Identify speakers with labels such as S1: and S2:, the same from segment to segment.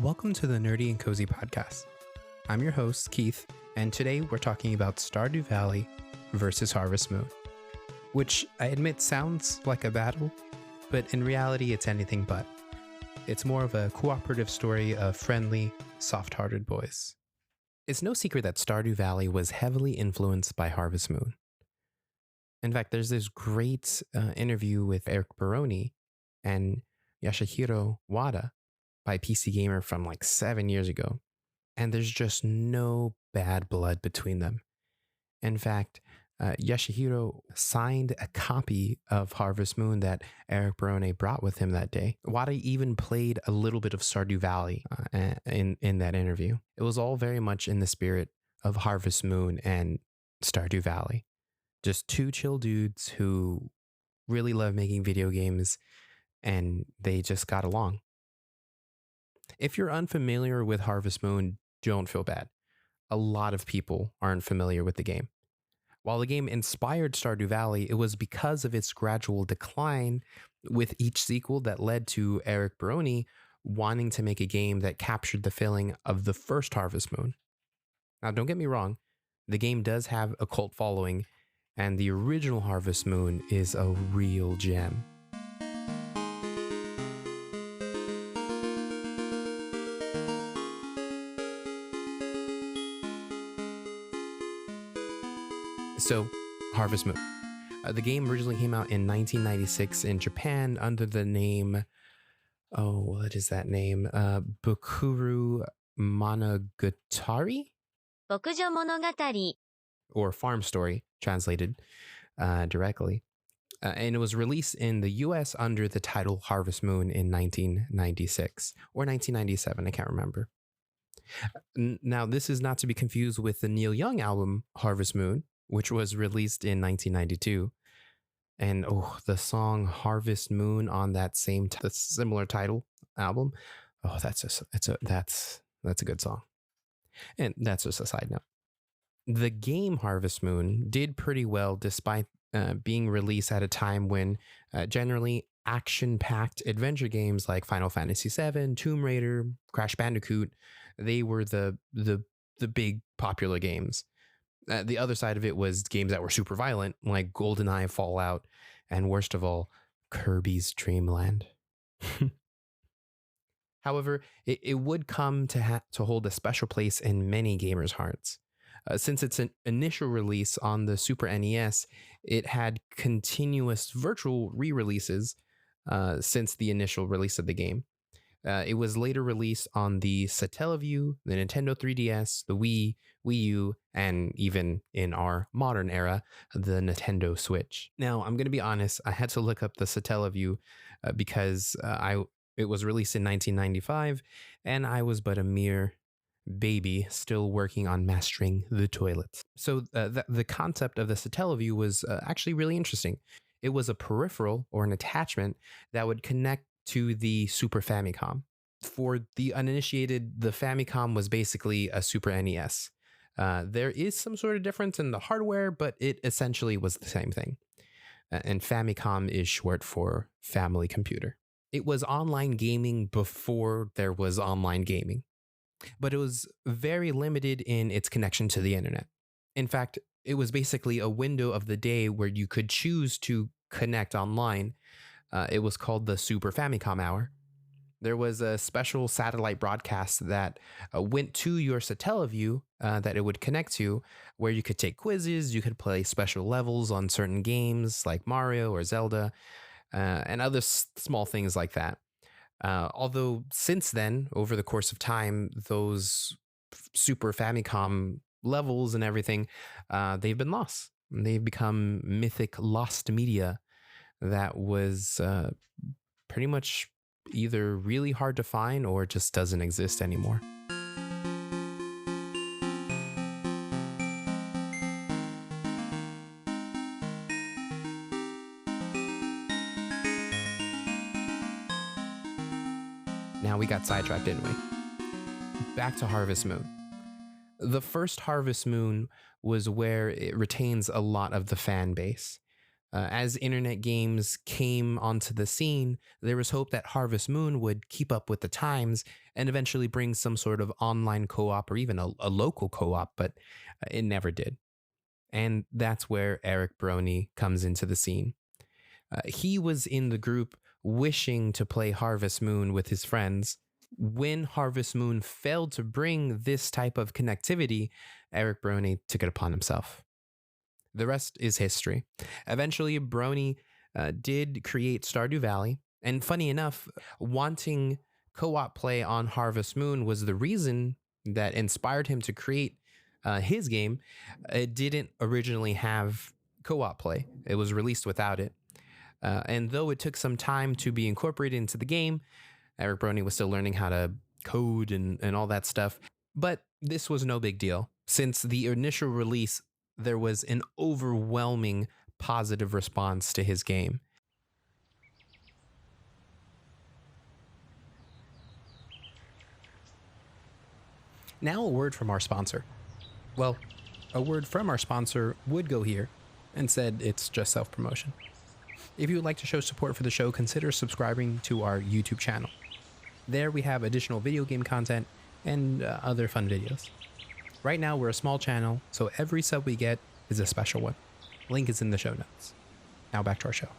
S1: Welcome to the Nerdy and Cozy Podcast. I'm your host, Keith, and today we're talking about Stardew Valley versus Harvest Moon, which I admit sounds like a battle, but in reality it's anything but. It's more of a cooperative story of friendly, soft-hearted boys. It's no secret that Stardew Valley was heavily influenced by Harvest Moon. In fact, there's this great interview with Eric Baroni and Yasuhiro Wada by PC Gamer from like 7 years ago, and there's just no bad blood between them. In fact, Yasuhiro signed a copy of Harvest Moon that Eric Barone brought with him that day. Wada even played a little bit of Stardew Valley in that interview. It was all very much in the spirit of Harvest Moon and Stardew Valley. Just two chill dudes who really love making video games, and they just got along. If you're unfamiliar with Harvest Moon, don't feel bad. A lot of people aren't familiar with the game. While the game inspired Stardew Valley, it was because of its gradual decline with each sequel that led to Eric Baroni wanting to make a game that captured the feeling of the first Harvest Moon. Now, don't get me wrong, the game does have a cult following, and the original Harvest Moon is a real gem. So, Harvest Moon. The game originally came out in 1996 in Japan under the name, what is that name? Bukuru Monogatari?
S2: Bokujo Monogatari.
S1: Or Farm Story, translated directly. And it was released in the US under the title Harvest Moon in 1996 or 1997, I can't remember. Now, this is not to be confused with the Neil Young album Harvest Moon, which was released in 1992. And the song Harvest Moon on that the similar title album. Oh, that's a good song. And that's just a side note. The game Harvest Moon did pretty well despite being released at a time when generally action-packed adventure games like Final Fantasy VII, Tomb Raider, Crash Bandicoot, they were the big popular games. The other side of it was games that were super violent, like GoldenEye, Fallout, and worst of all, Kirby's Dream Land. However, it would come to hold a special place in many gamers' hearts. Since its initial release on the Super NES, it had continuous virtual re-releases since the initial release of the game. It was later released on the Satellaview, the Nintendo 3DS, the Wii, Wii U, and even in our modern era, the Nintendo Switch. Now, I'm going to be honest, I had to look up the Satellaview because it was released in 1995, and I was but a mere baby still working on mastering the toilets. So the concept of the Satellaview was actually really interesting. It was a peripheral or an attachment that would connect to the Super Famicom. For the uninitiated, the Famicom was basically a Super NES. There is some sort of difference in the hardware, but it essentially was the same thing. And Famicom is short for family computer. It was online gaming before there was online gaming, but it was very limited in its connection to the internet. In fact, it was basically a window of the day where you could choose to connect online. It was called the Super Famicom Hour. There was a special satellite broadcast that went to your Satellaview that it would connect to, where you could take quizzes, you could play special levels on certain games like Mario or Zelda, and other small things like that. Although since then, over the course of time, those Super Famicom levels and everything, they've been lost. They've become mythic lost media that was pretty much either really hard to find or just doesn't exist anymore. Now we got sidetracked, didn't we? Back to Harvest Moon. The first Harvest Moon was where it retains a lot of the fan base. As internet games came onto the scene, there was hope that Harvest Moon would keep up with the times and eventually bring some sort of online co op or even a local co op, but it never did. And that's where Eric Brony comes into the scene. He was in the group wishing to play Harvest Moon with his friends. When Harvest Moon failed to bring this type of connectivity, Eric Brony took it upon himself. The rest is history. Eventually, Brony did create Stardew Valley. And funny enough, wanting co op play on Harvest Moon was the reason that inspired him to create his game. It didn't originally have co op play, it was released without it. And though it took some time to be incorporated into the game, Eric Brony was still learning how to code and all that stuff. But this was no big deal. Since the initial release, there was an overwhelming positive response to his game. Now, a word from our sponsor. Well, a word from our sponsor would go here, and said it's just self-promotion. If you would like to show support for the show, consider subscribing to our YouTube channel. There we have additional video game content and other fun videos. Right now we're a small channel, so every sub we get is a special one. Link is in the show notes. Now back to our show.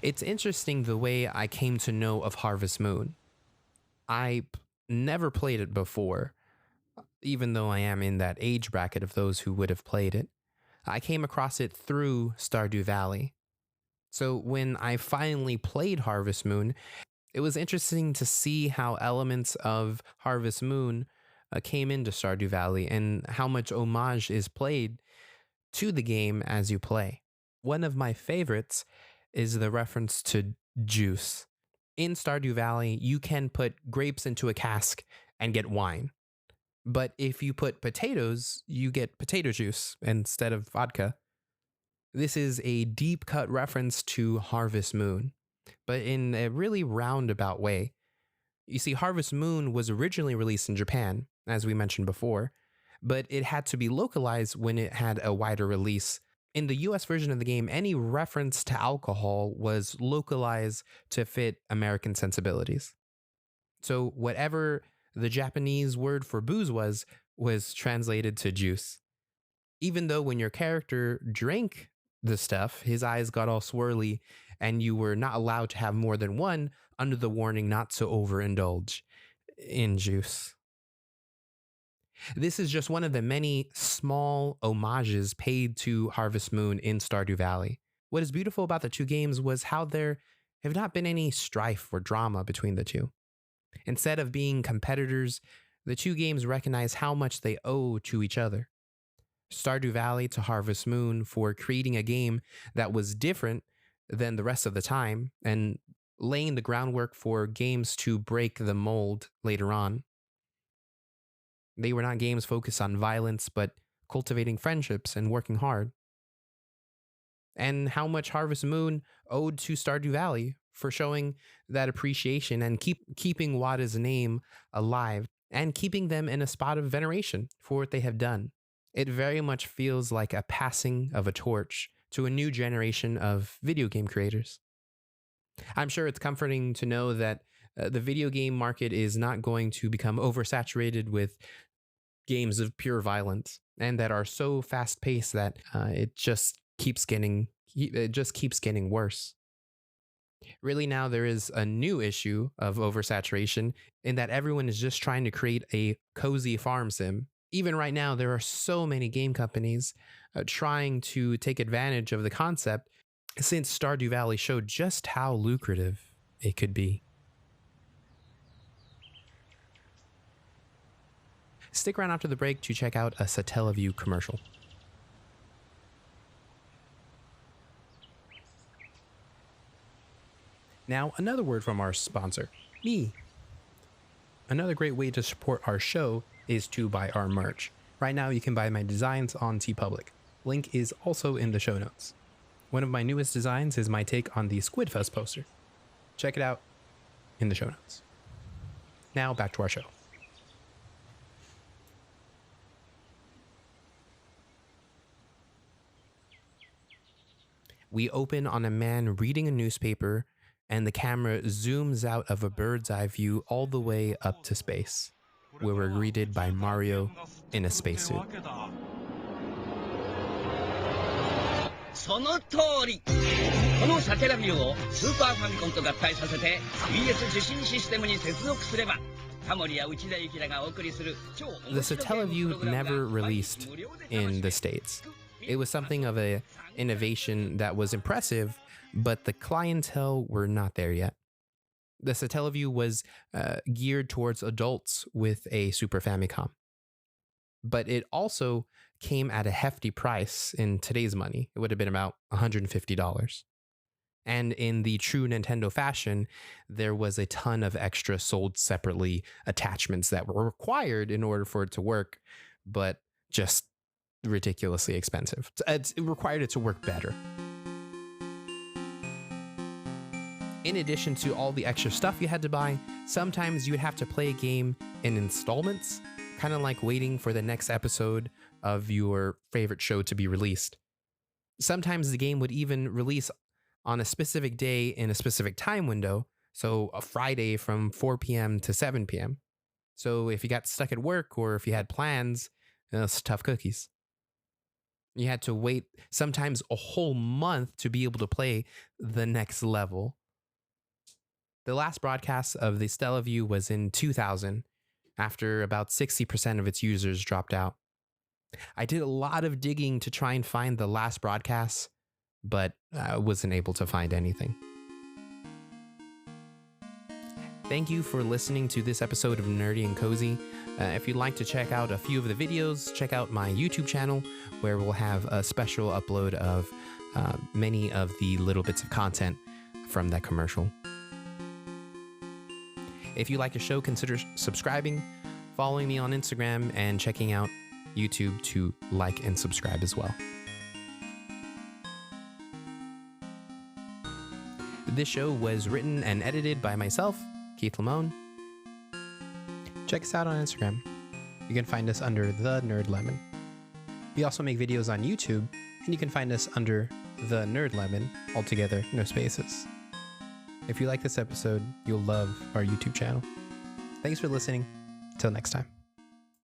S1: It's interesting the way I came to know of Harvest Moon. I never played it before, even though I am in that age bracket of those who would have played it. I came across it through Stardew Valley. So when I finally played Harvest Moon, it was interesting to see how elements of Harvest Moon came into Stardew Valley and how much homage is played to the game as you play. One of my favorites is the reference to juice. In Stardew Valley, you can put grapes into a cask and get wine. But if you put potatoes, you get potato juice instead of vodka. This is a deep cut reference to Harvest Moon, but in a really roundabout way. You see, Harvest Moon was originally released in Japan, as we mentioned before, but it had to be localized when it had a wider release. In the US version of the game, any reference to alcohol was localized to fit American sensibilities. So whatever the Japanese word for booze was translated to juice. Even though when your character drank the stuff, his eyes got all swirly and you were not allowed to have more than one under the warning not to overindulge in juice. This is just one of the many small homages paid to Harvest Moon in Stardew Valley. What is beautiful about the two games was how there have not been any strife or drama between the two. Instead of being competitors, the two games recognize how much they owe to each other. Stardew Valley to Harvest Moon for creating a game that was different than the rest of the time and laying the groundwork for games to break the mold later on. They were not games focused on violence, but cultivating friendships and working hard. And how much Harvest Moon owed to Stardew Valley for showing that appreciation and keeping Wada's name alive and keeping them in a spot of veneration for what they have done. It very much feels like a passing of a torch to a new generation of video game creators. I'm sure it's comforting to know that the video game market is not going to become oversaturated with games of pure violence and that are so fast paced that it just keeps getting worse. Really, now there is a new issue of oversaturation in that everyone is just trying to create a cozy farm sim. Even right now, there are so many game companies trying to take advantage of the concept since Stardew Valley showed just how lucrative it could be. Stick around after the break to check out a Satellaview commercial. Now, another word from our sponsor, me. Another great way to support our show is to buy our merch. Right now, you can buy my designs on TeePublic. Link is also in the show notes. One of my newest designs is my take on the Squidfest poster. Check it out in the show notes. Now, back to our show. We open on a man reading a newspaper, and the camera zooms out of a bird's eye view all the way up to space, where we're greeted by Mario in a spacesuit.
S3: その通り。このサテラビューをスーパーファミコンと合体させて BS 受信システムに接続すれば、タモリや内田有紀らがお送りする超
S1: The Satellaview never released in the States. It was something of an innovation that was impressive, but the clientele were not there yet. The Satellaview was geared towards adults with a Super Famicom. But it also came at a hefty price in today's money. It would have been about $150. And in the true Nintendo fashion, there was a ton of extra sold separately attachments that were required in order for it to work, but just ridiculously expensive. It required it to work better. In addition to all the extra stuff you had to buy, sometimes you would have to play a game in installments, kind of like waiting for the next episode of your favorite show to be released. Sometimes the game would even release on a specific day in a specific time window, so a Friday from 4 p.m. to 7 p.m. So if you got stuck at work or if you had plans, it's tough cookies. You had to wait sometimes a whole month to be able to play the next level. The last broadcast of the Stellaview was in 2000, after about 60% of its users dropped out. I did a lot of digging to try and find the last broadcast, but I wasn't able to find anything. Thank you for listening to this episode of Nerdy and Cozy. If you'd like to check out a few of the videos, check out my YouTube channel, where we'll have a special upload of many of the little bits of content from that commercial. If you like the show, consider subscribing, following me on Instagram, and checking out YouTube to like and subscribe as well. This show was written and edited by myself, Keith Lamone. Check us out on Instagram. You can find us under The Nerd Lemon. We also make videos on YouTube, and you can find us under The Nerd Lemon, altogether, no spaces. If you like this episode, you'll love our YouTube channel. Thanks for listening. Till next time.